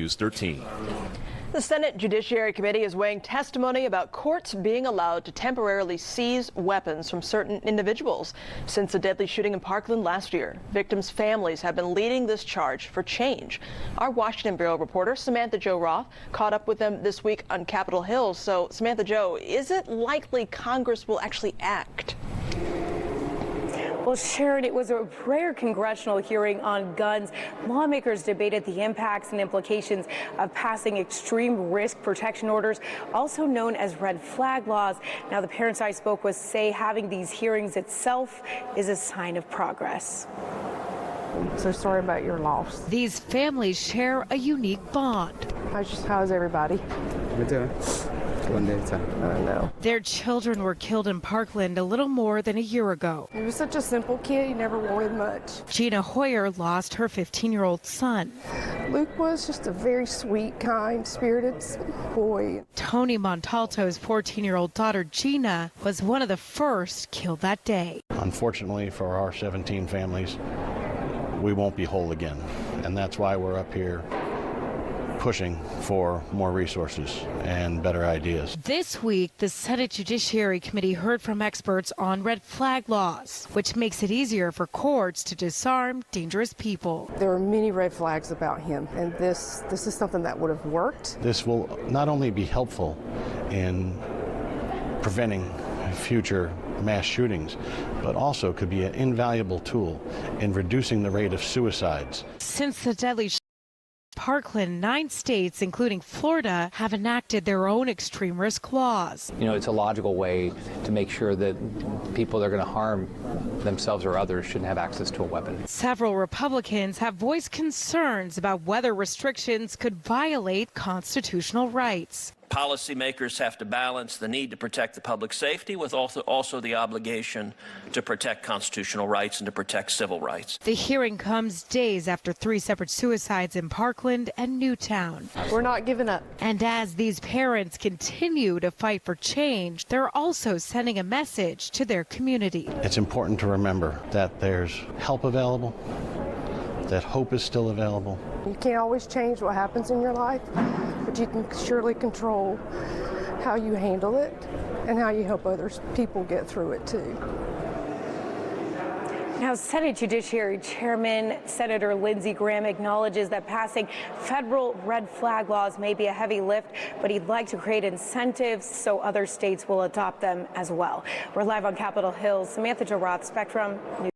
CFNEWS13. The Senate Judiciary Committee is weighing testimony about courts being allowed to temporarily seize weapons from certain individuals. Since the deadly shooting in Parkland last year, victims' families have been leading this charge for change. Our Washington Bureau reporter Samantha-Jo caught up with them this week on Capitol Hill. So, Samantha-Jo, is it likely Congress will actually act? Well, Sharon, it was a rare congressional hearing on guns. Lawmakers debated the impacts and implications of passing extreme risk protection orders, also known as red flag laws. Now, the parents I spoke with say having these hearings itself is a sign of progress. So sorry about your loss. These families share a unique bond. How's everybody? We're doing one day at a time. I know. Their children were killed in Parkland a little more than a year ago. He was such a simple kid. He never wanted much. Gina Hoyer lost her 15-year-old son. Luke was just a very sweet, kind, spirited boy. Tony Montalto's 14-year-old daughter Gina was one of the first killed that day. Unfortunately for our 17 families, we won't be whole again, and that's why we're up here pushing for more resources and better ideas. This week, the Senate Judiciary Committee heard from experts on red flag laws, which makes it easier for courts to disarm dangerous people. There are many red flags about him, and this is something that would have worked. This will not only be helpful in preventing future mass shootings, but also could be an invaluable tool in reducing the rate of suicides. Since the deadly Parkland, 9 states, including Florida, have enacted their own extreme risk laws. You know, it's a logical way to make sure that people that are going to harm themselves or others shouldn't have access to a weapon. Several Republicans have voiced concerns about whether restrictions could violate constitutional rights. Policymakers have to balance the need to protect the public safety with also the obligation to protect constitutional rights and to protect civil rights. The hearing comes days after 3 separate suicides in Parkland and Newtown. We're not giving up. And as these parents continue to fight for change, they're also sending a message to their community. It's important to remember that there's help available, that hope is still available. You can't always change what happens in your life, but you can surely control how you handle it and how you help other people get through it too. Now, Senate Judiciary Chairman Senator Lindsey Graham acknowledges that passing federal red flag laws may be a heavy lift, but he'd like to create incentives so other states will adopt them as well. We're live on Capitol Hill. Samantha-Jo, Spectrum News.